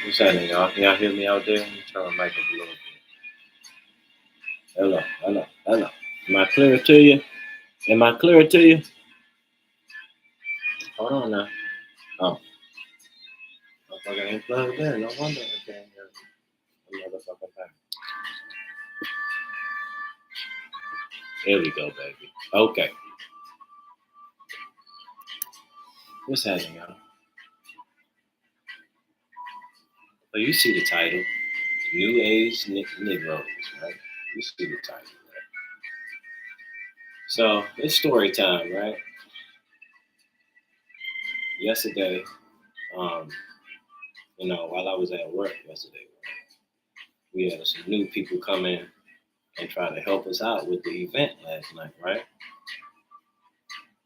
What's happening, y'all? Can y'all hear me out there? Let me turn my mic up a little bit. Hello, hello, hello. Am I clear to you? Am I clear to you? Hold on now. Oh, motherfucker ain't plugged in. No wonder I can't hear the motherfucking thing. There we go, baby. Okay. What's happening, y'all? Well, you see the title. New Age Negroes, right? You see the title, right? So, it's story time, right? Yesterday, um, while I was at work yesterday, we had some new people come in and try to help us out with the event last night, right?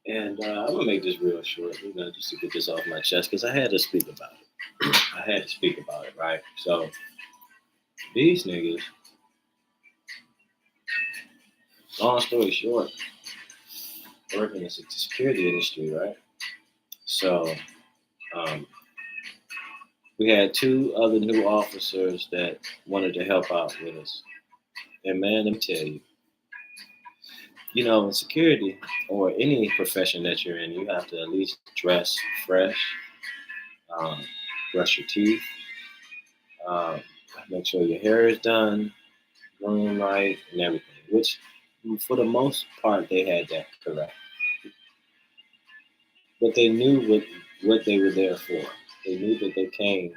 And I'm gonna make this real short, just to get this off my chest, because I had to speak about it. I had to speak about it, right? So these niggas, long story short, working in the security industry, right? So um, we had two other new officers that wanted to help out with us. And man, let me tell you, in security or any profession that you're in, you have to at least dress fresh, um, brush your teeth, um, make sure your hair is done, groomed right, and everything. Which, for the most part, they had that correct. But they knew what they were there for. They knew that they came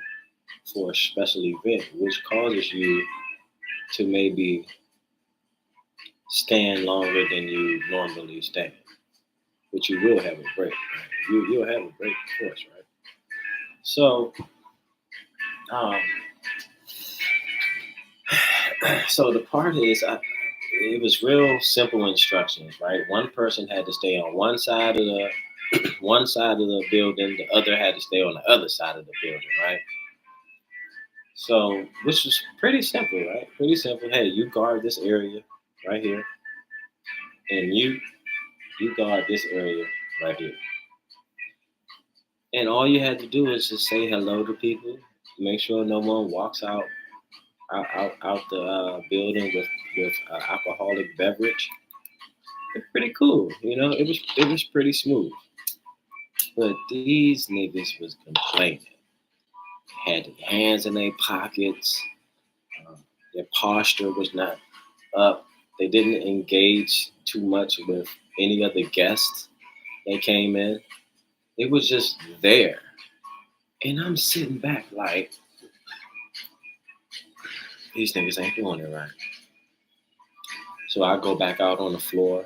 for a special event, which causes you to maybe stand longer than you normally stand. But you will have a break. Right? You'll have a break, of course, right? So, um, so the part is, it was real simple instructions, right? One person had to stay on one side of the building, the other had to stay on the other side of the building, right? So, which was pretty simple, right? Pretty simple. Hey, you guard this area right here, and you guard this area right here. And all you had to do is just say hello to people, make sure no one walks out the building with alcoholic beverage. It's pretty cool, It was pretty smooth. But these niggas was complaining. Had their hands in their pockets. Their posture was not up. They didn't engage too much with any other guests that came in. It was just there. And I'm sitting back like, these niggas ain't doing it right. So I go back out on the floor,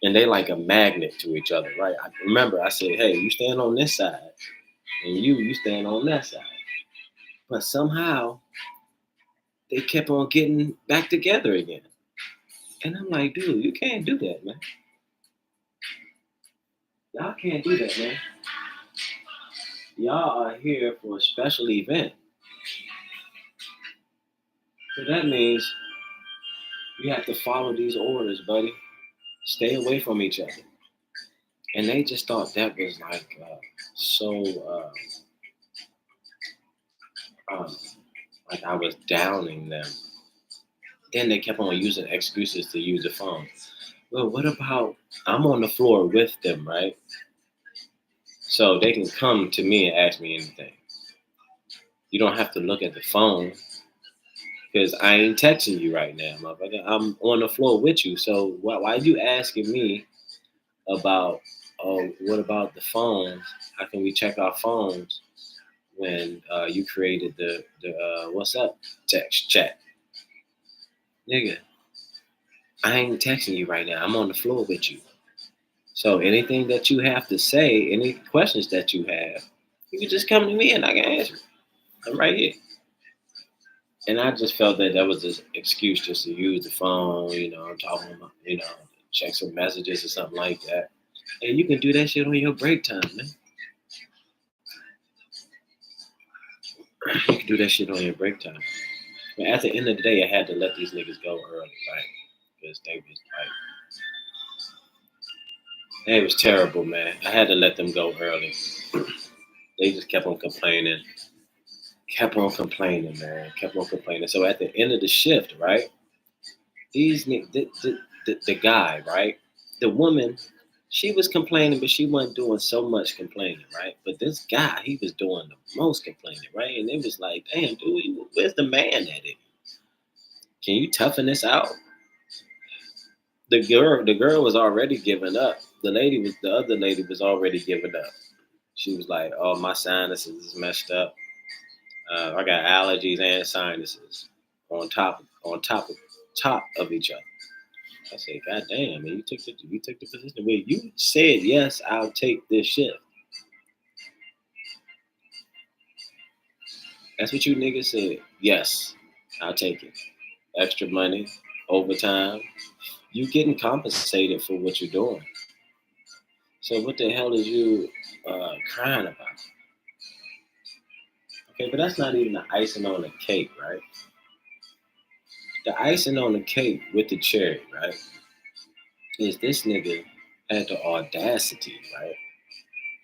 and they like a magnet to each other, right? I said, hey, you stand on this side, and you stand on that side. But somehow, they kept on getting back together again. And I'm like, dude, you can't do that, man. Y'all can't do that, man. Y'all are here for a special event. So that means you have to follow these orders, buddy. Stay away from each other. And they just thought that was like so, like I was downing them. Then they kept on using excuses to use the phone. Well, what about I'm on the floor with them, right? So they can come to me and ask me anything. You don't have to look at the phone because I ain't texting you right now, motherfucker. I'm on the floor with you. So why are you asking me about, oh, what about the phones? How can we check our phones when you created the what's up text chat? Nigga, I ain't texting you right now. I'm on the floor with you. So anything that you have to say, any questions that you have, you can just come to me and I can answer. I'm right here. And I just felt that was an excuse just to use the phone, I'm talking about, check some messages or something like that. And you can do that shit on your break time, man. You can do that shit on your break time. But at the end of the day, I had to let these niggas go early, right? Because they was like, It was terrible, man. I had to let them go early. They just kept on complaining, man, kept on complaining. So at the end of the shift, right, the guy, right, the woman, she was complaining, but she wasn't doing so much complaining, right? But this guy, he was doing the most complaining, right? And it was like, damn, dude, where's the man at it? Can you toughen this out? The girl was already giving up. The other lady was already giving up. She was like, "Oh, my sinuses is messed up. I got allergies and sinuses on top of each other." I said, "God damn, man, you took the position where you said yes, I'll take this shift. That's what you niggas said. Yes, I'll take it. Extra money, overtime. You getting compensated for what you're doing. So what the hell is you crying about?" Okay, but that's not even the icing on the cake, right? The icing on the cake with the cherry, right, is this nigga had the audacity, right?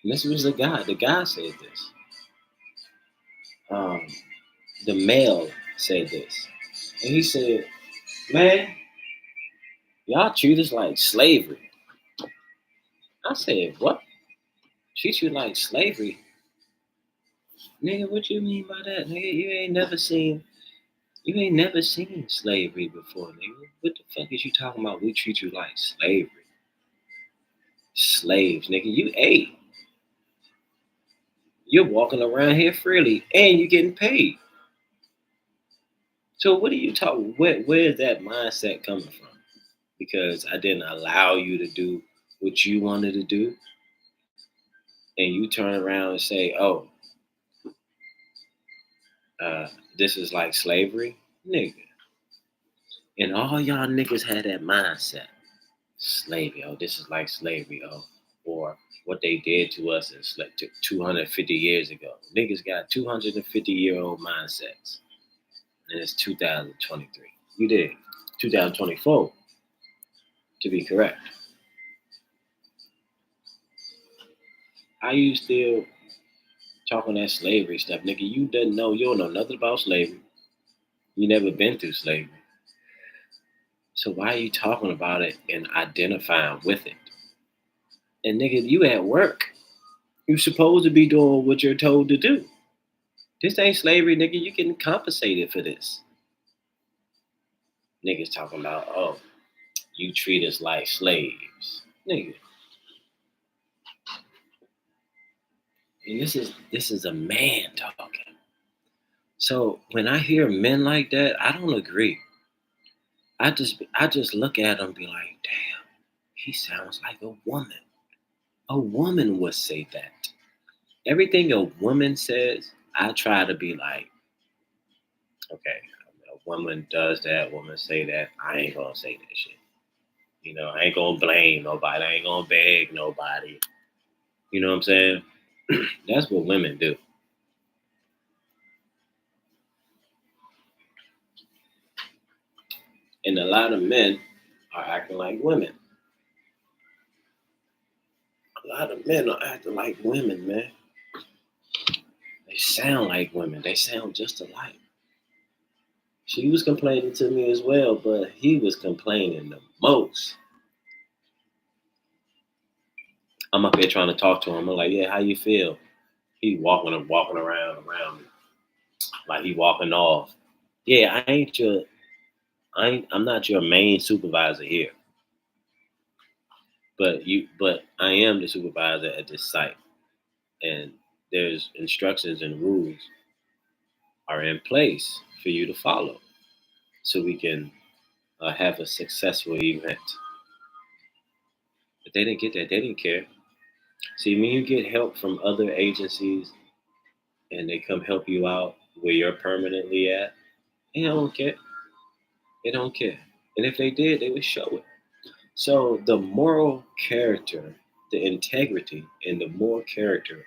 And this was the guy. The guy said this. Um, the male said this. And he said, "Man, y'all treat us like slavery." I said, "What? Treat you like slavery? Nigga, what you mean by that? Nigga, you ain't never seen slavery before, nigga. What the fuck is you talking about? We treat you like slavery. Slaves, nigga. You're walking around here freely and you're getting paid. So what are you talking? Where is that mindset coming from? Because I didn't allow you to do what you wanted to do, and you turn around and say, "Oh, uh, this is like slavery, nigga." And all y'all niggas had that mindset, slavery. Oh, this is like slavery. Oh, or what they did to us is like 250 years ago. Niggas got 250-year-old mindsets, and it's 2023. You did 2024 to be correct. How you still talking that slavery stuff, nigga? You don't know nothing about slavery. You never been through slavery. So why are you talking about it and identifying with it? And nigga, you at work. You supposed to be doing what you're told to do. This ain't slavery, nigga. You getting compensated for this. Niggas talking about, oh, you treat us like slaves. Nigga. And this is a man talking. So when I hear men like that, I don't agree. I just look at him and be like, damn, he sounds like a woman. A woman would say that. Everything a woman says, I try to be like, okay, a woman does that, woman say that. I ain't gonna say that shit. I ain't gonna blame nobody. I ain't gonna beg nobody. You know what I'm saying? That's what women do. And a lot of men are acting like women. A lot of men are acting like women, man. They sound like women. They sound just alike. She was complaining to me as well, but he was complaining the most. I'm up here trying to talk to him. I'm like, yeah, how you feel? He walking around me like he walking off. Yeah, I'm not your main supervisor here, but I am the supervisor at this site, and there's instructions and rules are in place for you to follow, so we can have a successful event. But they didn't get that. They didn't care. See, when you get help from other agencies and they come help you out where you're permanently at, they don't care. They don't care. And if they did, they would show it. So the moral character, the integrity, and the moral character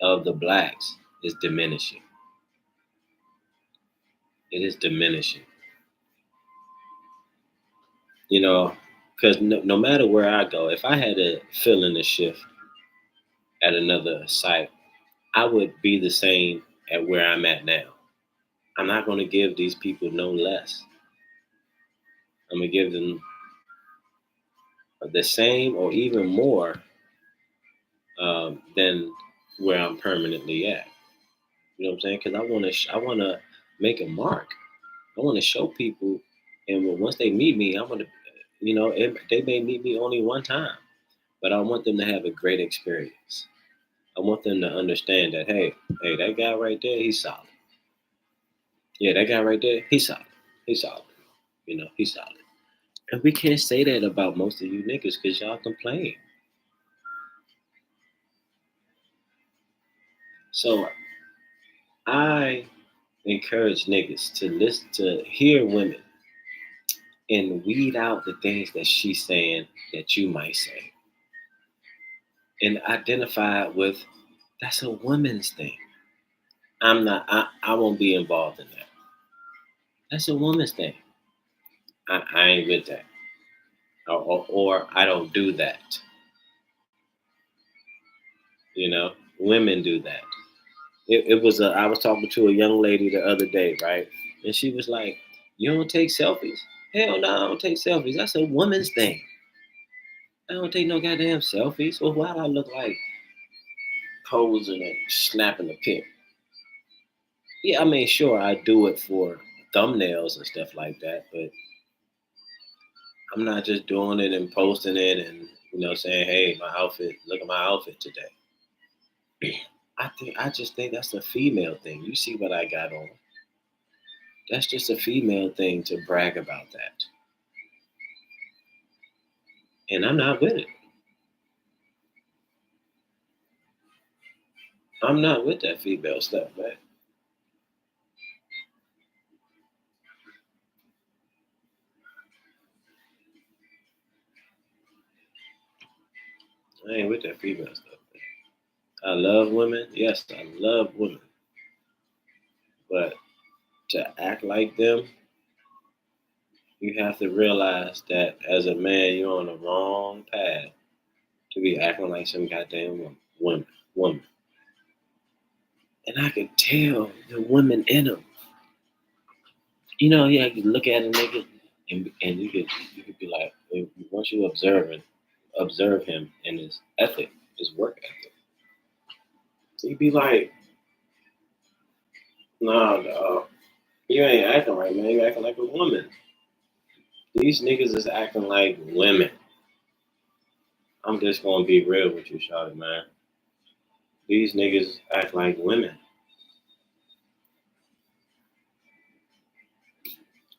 of the blacks is diminishing. It is diminishing. You know, Because no matter where I go, if I had a fill in the shift at another site, I would be the same at where I'm at now. I'm not going to give these people no less. I'm going to give them the same or even more than where I'm permanently at. You know what I'm saying? Because I want to make a mark. I want to show people, and once they meet me, I want to, they may meet me only one time, but I want them to have a great experience. I want them to understand that, hey, that guy right there, he's solid. Yeah, that guy right there, he's solid. He's solid. He's solid. And we can't say that about most of you niggas because y'all complain. So I encourage niggas to listen to hear women and weed out the things that she's saying that you might say. And identify with that's a woman's thing. I won't be involved in that. That's a woman's thing. I ain't with that. Or I don't do that. Women do that. I was talking to a young lady the other day, right? And she was like, "You don't take selfies?" Hell no, I don't take selfies. That's a woman's thing. I don't take no goddamn selfies. Well, why do I look like posing and snapping a pic? Yeah, I mean, sure, I do it for thumbnails and stuff like that, but I'm not just doing it and posting it and saying, "Hey, my outfit. Look at my outfit today." I just think that's a female thing. You see what I got on? That's just a female thing to brag about that, and I'm not with it. I'm not with that female stuff, man. I ain't with that female stuff, man. I love women. Yes, I love women, but to act like them, you have to realize that as a man, you're on the wrong path to be acting like some goddamn woman. And I could tell the women in them. Yeah, you look at a nigga, and you could be like, once you observe him and his ethic, his work ethic, you'd be like, nah, dog, you ain't acting right, man. You acting like a woman. These niggas is acting like women. I'm just gonna be real with you, shawty, man. These niggas act like women.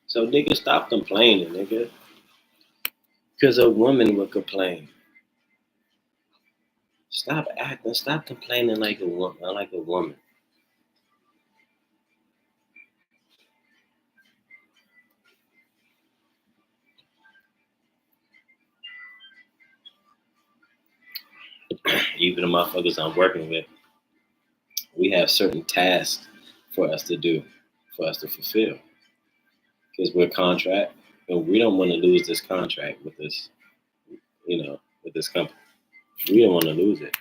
So nigga, stop complaining, nigga. Because a woman would complain. Stop acting. Stop complaining like a woman. Like a woman. Even the motherfuckers I'm working with, we have certain tasks for us to do, for us to fulfill. Because we're contract, and we don't want to lose this contract with this, with this company. We don't want to lose it.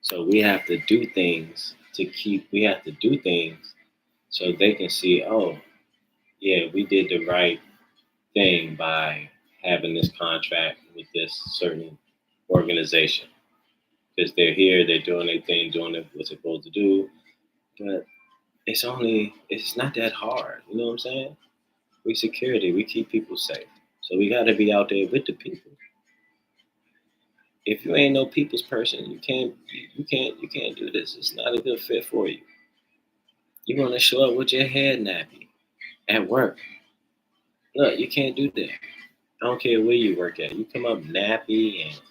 So we have to do things we have to do things so they can see, oh, yeah, we did the right thing by having this contract with this certain organization. Because they're here, they're doing their thing, doing what they're supposed to do. But it's not that hard. You know what I'm saying? We security, we keep people safe. So we got to be out there with the people. If you ain't no people's person, you can't do this. It's not a good fit for you. You want to show up with your head nappy at work. Look, you can't do that. I don't care where you work at. You come up nappy and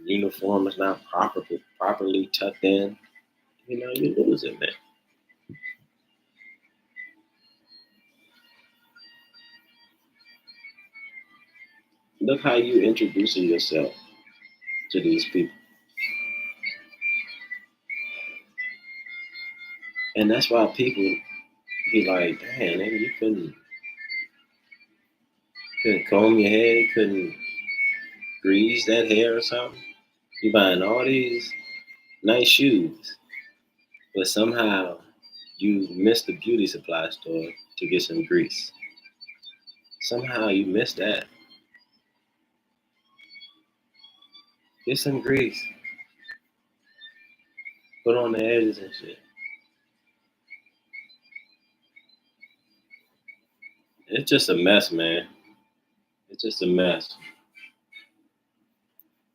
uniform is not properly tucked in. You lose it, man. Look how you introducing yourself to these people. And that's why people be like, damn, nigga, you couldn't. Couldn't comb your hair, couldn't grease that hair or something. You buying all these nice shoes, but somehow you missed the beauty supply store to get some grease. Somehow you missed that. Get some grease. Put on the edges and shit. It's just a mess, man. It's just a mess.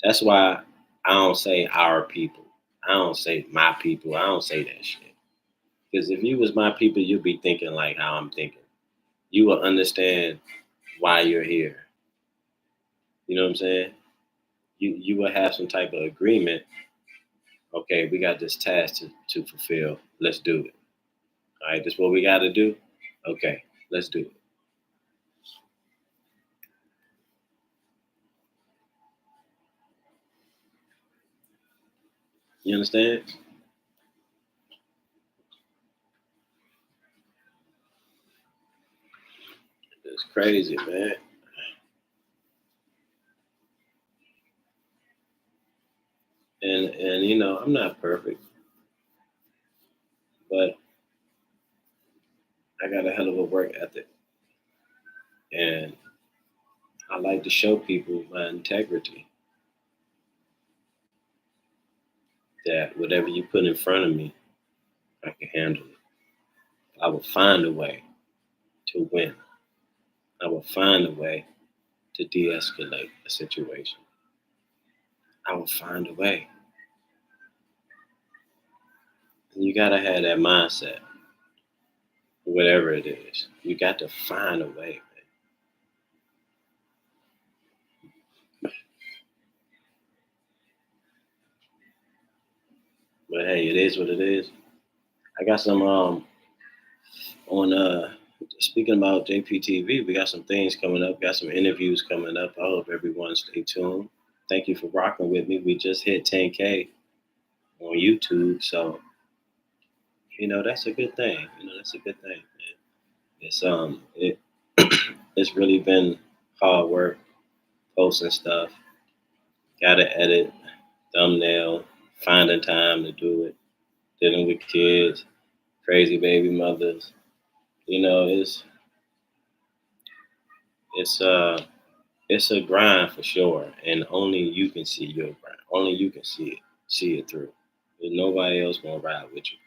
That's why I don't say our people. I don't say my people. I don't say that shit. Because if you was my people, you'd be thinking like how I'm thinking. You will understand why you're here. You know what I'm saying? You will have some type of agreement. Okay, we got this task to fulfill. Let's do it. All right, this is what we got to do. Okay, let's do it. You understand? It's crazy, man. And I'm not perfect, but I got a hell of a work ethic, and I like to show people my integrity. That whatever you put in front of me, I can handle it. I will find a way to win. I will find a way to de-escalate a situation. I will find a way. And you gotta have that mindset, whatever it is. You got to find a way, man. But hey, it is what it is. I got some on speaking about JPTV, we got some things coming up, got some interviews coming up. I hope everyone stay tuned. Thank you for rocking with me. We just hit 10K on YouTube, so that's a good thing. That's a good thing, man. It it's really been hard work posting stuff. Gotta edit, thumbnail, finding time to do it, dealing with kids, crazy baby mothers. It's it's uh it's a grind for sure, and only you can see your grind. Only you can see it through. There's nobody else gonna ride with you.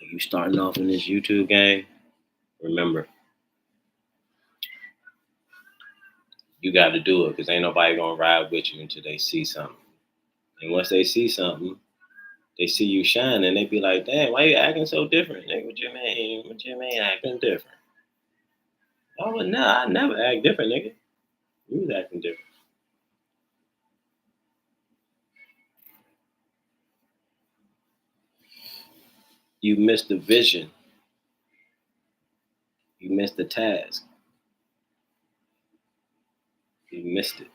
If you starting off in this YouTube game, remember you got to do it because ain't nobody gonna ride with you until they see something. And once they see something, they see you shining, they be like, "Damn, why you acting so different, nigga? What you mean? What you mean acting different?" Oh, well, no, I never act different, nigga. You was acting different. You missed the vision. You missed the task. You missed it,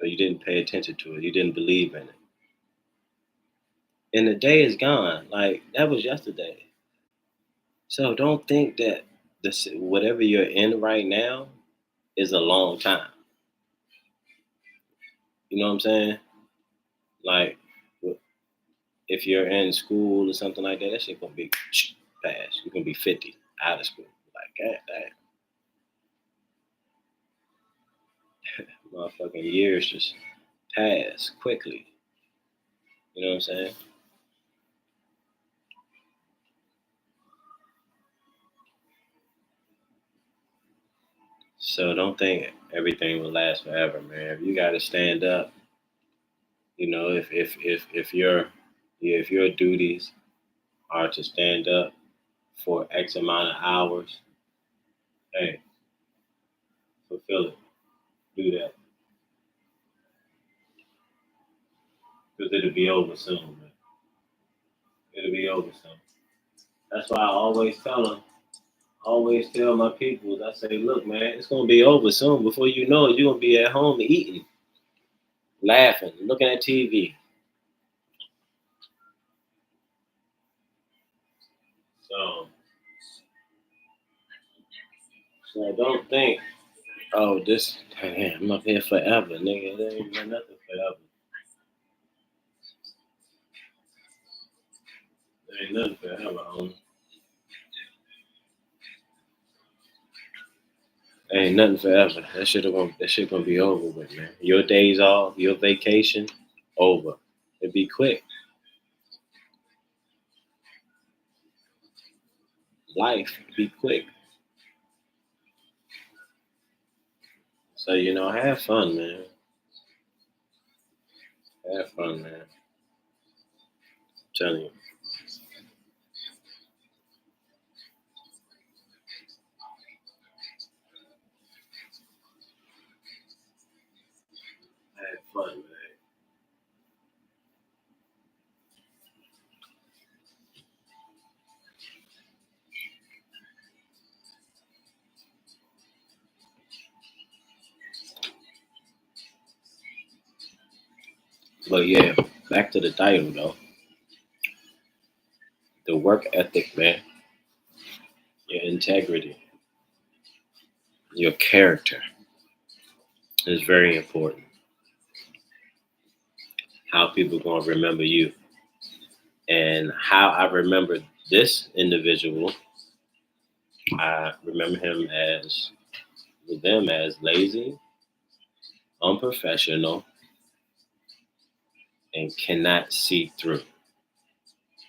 or you didn't pay attention to it. You didn't believe in it. And the day is gone. Like that was yesterday. So don't think that this whatever you're in right now is a long time. You know what I'm saying? Like if you're in school or something like that, that shit gonna be fast. You're gonna be 50 out of school. Like, god damn, motherfucking years just pass quickly. You know what I'm saying? So don't think everything will last forever, man. You gotta stand up. If your duties are to stand up for X amount of hours, hey, fulfill it. Do that because it'll be over soon, man. It'll be over soon. That's why I always tell my people, I say, look, man, it's gonna be over soon. Before you know it, you're gonna be at home eating, laughing, looking at TV. So So don't think, oh, this, man, I'm up here forever, nigga. There ain't nothing forever. There ain't nothing forever, homie. There ain't nothing forever. That shit gonna be over with, man. Your days off, your vacation, over. It'd be quick. Life be quick. So have fun, man. Have fun, man. I'm telling you, have fun, man. But yeah, back to the title though. The work ethic, man. Your integrity, your character is very important. How people gonna remember you, and how I remember this individual. I remember him as with them as lazy, unprofessional, and cannot see through.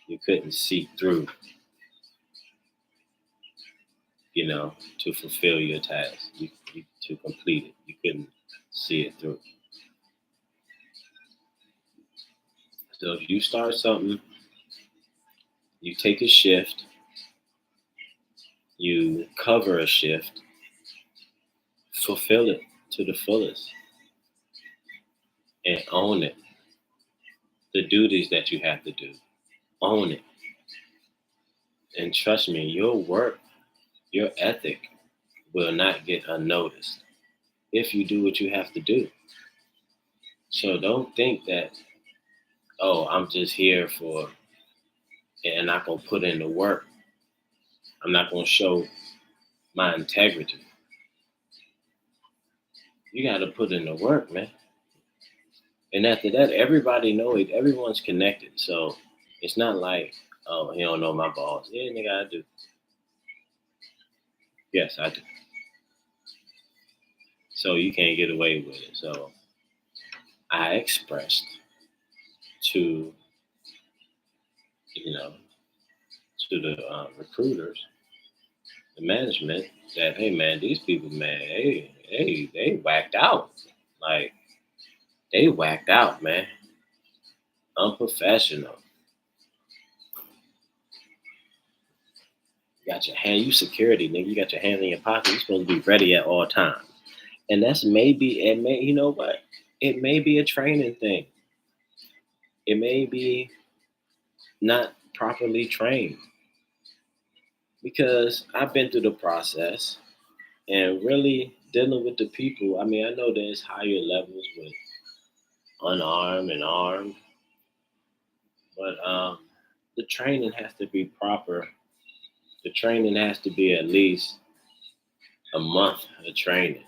You couldn't see through, to fulfill your task, to complete it. You couldn't see it through. So if you start something, you take a shift, you cover a shift, fulfill it to the fullest, and own it. The duties that you have to do, own it. And trust me, your work, your ethic will not get unnoticed if you do what you have to do. So don't think that, oh, I'm just here for, and I'm not going to put in the work. I'm not going to show my integrity. You got to put in the work, man. And after that, everybody know it. Everyone's connected. So it's not like, oh, he don't know my boss. Yeah, nigga, I do. Yes, I do. So you can't get away with it. So I expressed to, you know, to the recruiters, the management, that hey, man, these people, man, they whacked out. Like they whacked out, man. Unprofessional. You got your hand, you security, nigga. You got your hands in your pocket. You're supposed to be ready at all times. And that's maybe it may you know what? It may be a training thing. It may be not properly trained. Because I've been through the process and really dealing with the people. I mean, I know there's higher levels with unarmed and armed, but the training has to be proper. The training has to be at least a month of training,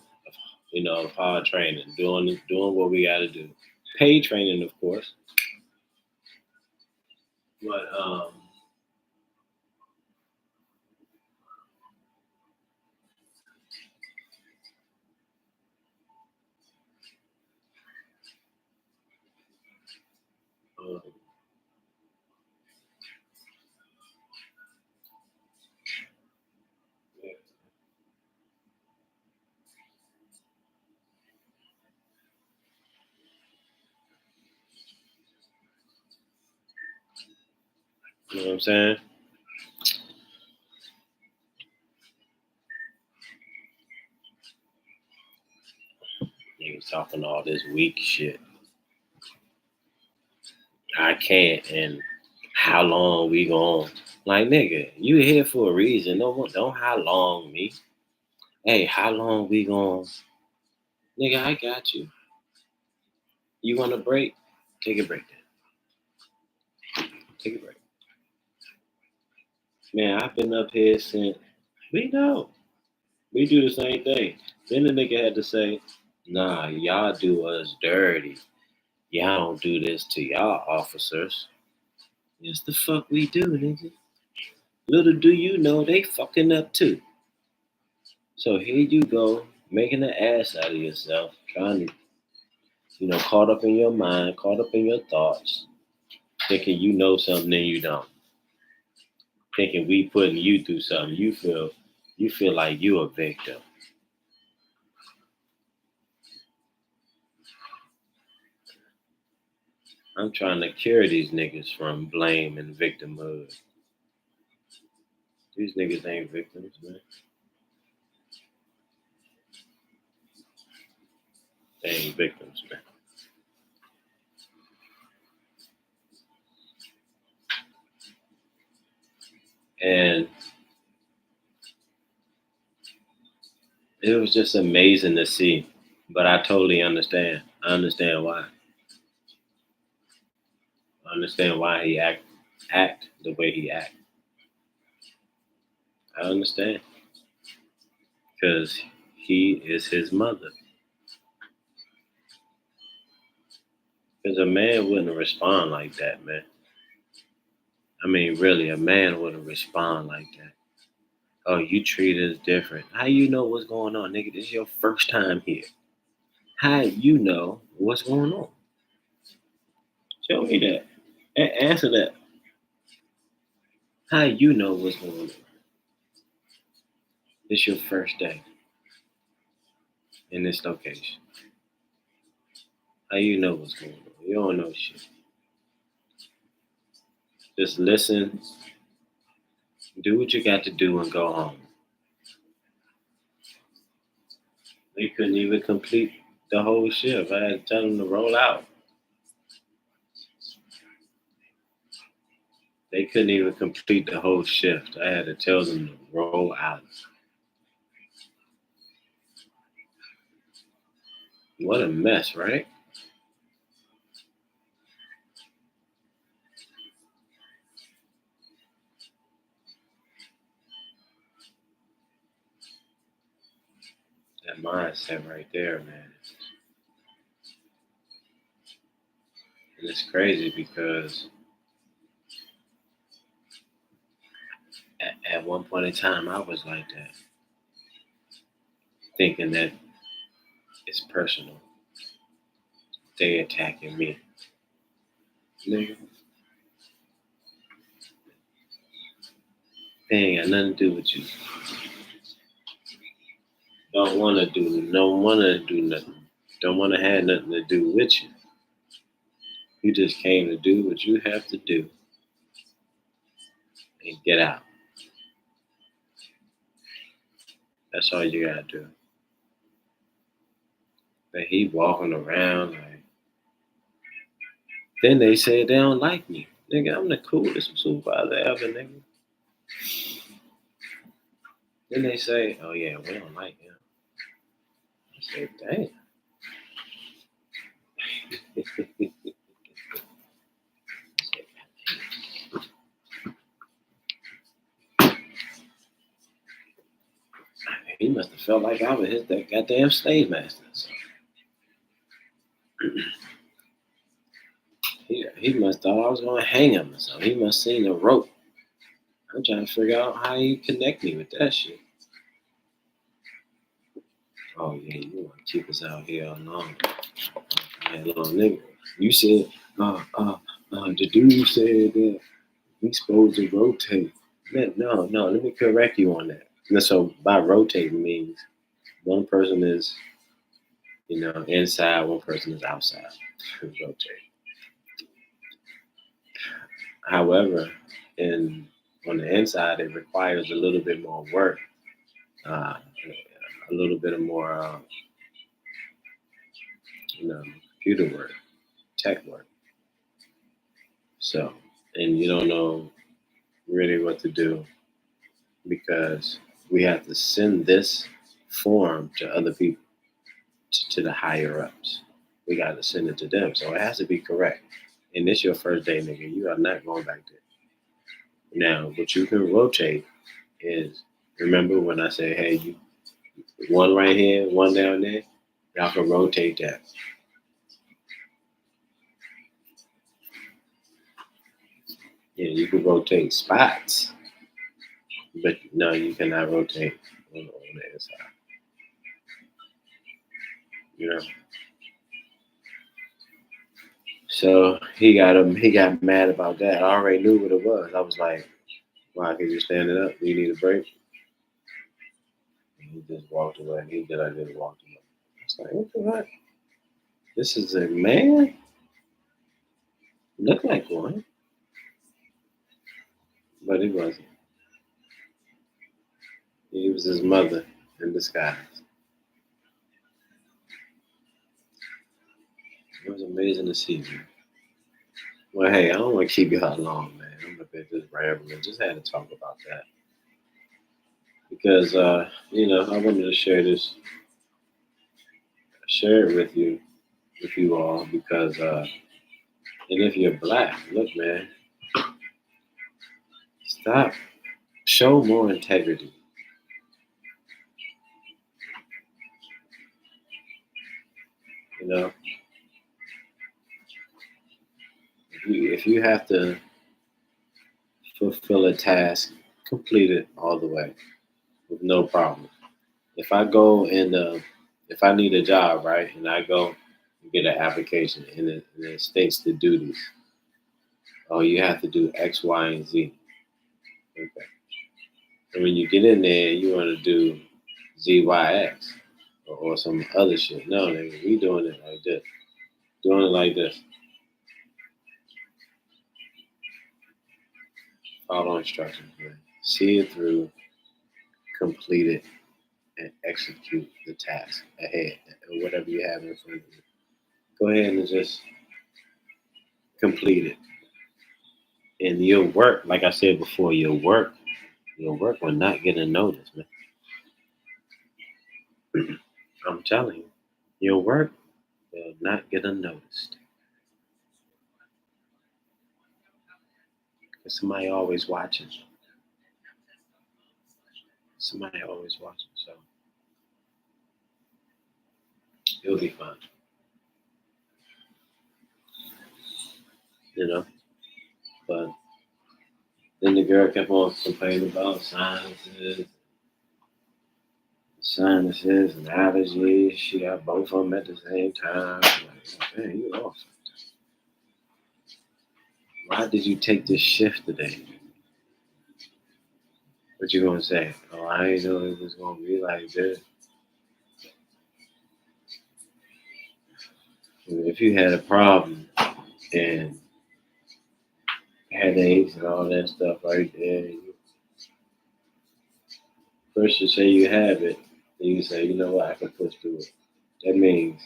of hard training, doing what we got to do. Paid training, of course, but um, yeah, you know what I'm saying? Niggas talking all this weak shit. I can't, and how long we going? Like, nigga, you here for a reason. Don't how long me. Hey, how long we going? Nigga, I got you. You want a break? Take a break then. Take a break. Man, I've been up here since we know. We do the same thing. Then the nigga had to say, nah, y'all do us dirty. Y'all don't do this to y'all officers. Yes, the fuck we do, nigga. Little do you know they fucking up too. So here you go, making an ass out of yourself, trying to, caught up in your mind, caught up in your thoughts, thinking you know something and you don't. Thinking we putting you through something. You feel like you a victim. I'm trying to cure these niggas from blame and victimhood. These niggas ain't victims, man. They ain't victims, man. And it was just amazing to see. But I totally understand. I understand why. I understand why he act the way he act. I understand. Because he is his mother. Because a man wouldn't respond like that, man. I mean, really, a man wouldn't respond like that. Oh, you treat us different. How you know what's going on, nigga? This is your first time here. How you know what's going on? Show me that. Answer that. How you know what's going on? It's your first day in this location. How you know what's going on? You don't know shit. Just listen, do what you got to do, and go home. They couldn't even complete the whole shift. I had to tell them to roll out. They couldn't even complete the whole shift. I had to tell them to roll out. What a mess, right? That mindset right there, man. And it's crazy because at one point in time, I was like that, thinking that it's personal. They attacking me. Nigga, they ain't got nothing to do with you. Don't want to do, don't want to do nothing. Don't want to have nothing to do with you. You just came to do what you have to do and get out. That's all you gotta do. But he walking around like. Then they say they don't like me. Nigga, I'm the coolest supervisor ever, nigga. Then they say, oh yeah, we don't like him. I said, damn. He must have felt like I was his that goddamn slave master. So he must thought I was gonna hang him or something. He must seen the rope. I'm trying to figure out how he connect me with that shit. Oh yeah, you want to keep us out here alone. Yeah, little nigga. You said, the dude said that we supposed to rotate. Man, no, let me correct you on that. And so by rotating means one person is, inside, one person is outside. Rotate. However, in on the inside, it requires a little bit more work, uh, a little bit of more, computer work, tech work. So, and you don't know really what to do because we have to send this form to other people, to the higher ups. We got to send it to them, so it has to be correct. And this your first day, nigga. You are not going back there. Now, what you can rotate is remember when I say, hey, One right here, one down there. Y'all can rotate that. Yeah, you can rotate spots, but no, you cannot rotate on the inside. You know. So he got mad about that. I already knew what it was. I was like, why could you stand it up? Do you need a break? And he just walked away. He did I just walked away. I was like, what the heck? This is a man? Look like one, but he wasn't. He was his mother in disguise. It was amazing to see, man. Well, hey, I don't want to keep you out long, man. I'm a bit just rambling. Just had to talk about that because, I wanted to share it with you all, because, and if you're black, look, man, stop, show more integrity. You know, if you have to fulfill a task, complete it all the way with no problem. If I go and if I need a job, right, and I go and get an application, and it states the duties. Oh, you have to do X, Y, and Z. Okay. And when you get in there, you want to do Z, Y, X, or some other shit. No, nigga, we doing it like this. Doing it like this. Follow instructions, man. See it through, complete it, and execute the task ahead, or whatever you have in front of you. Go ahead and just complete it. And your work, like I said before, your work will not get a notice, man. I'm telling you, your work will not get a notice. Because somebody always watching. Somebody always watching. So it'll be fun. You know? But then the girl kept on complaining about sinuses and allergies. She got both of them at the same time. Like, man, you lost. Why did you take this shift today? What you gonna say? Oh, I ain't know it was gonna be like this. If you had a problem and headaches and all that stuff right there, first you say you have it, then you say, you know what, I can push through it. That means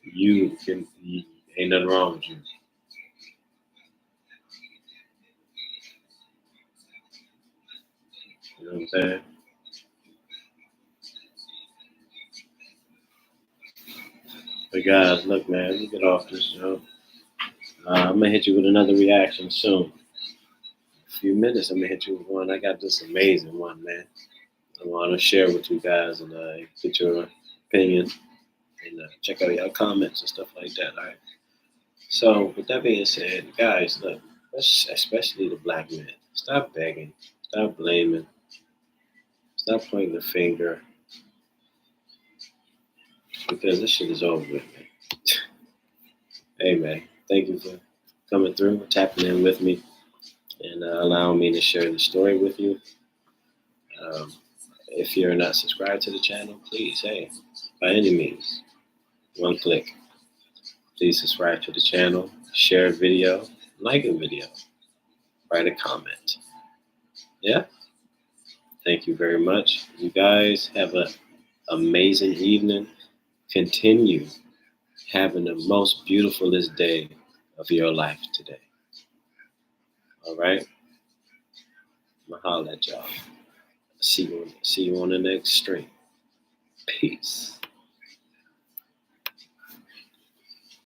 ain't nothing wrong with you. You know what I'm saying? But guys, look, man, let me get off this show. I'm gonna hit you with another reaction soon. A few minutes, I'm gonna hit you with one. I got this amazing one, man. I want to share with you guys and get your opinion and check out your comments and stuff like that. All right. So, with that being said, guys, look, especially the black men, stop begging, stop blaming, stop pointing the finger, because this shit is over with, man. Hey, man, thank you for coming through, tapping in with me, and allowing me to share the story with you. Um, if you're not subscribed to the channel, please, hey, by any means, one click. Please subscribe to the channel, share a video, like a video, write a comment. Yeah? Thank you very much. You guys have an amazing evening. Continue having the most beautifulest day of your life today. All right? I'm going to holler at y'all. See you on the next stream. Peace.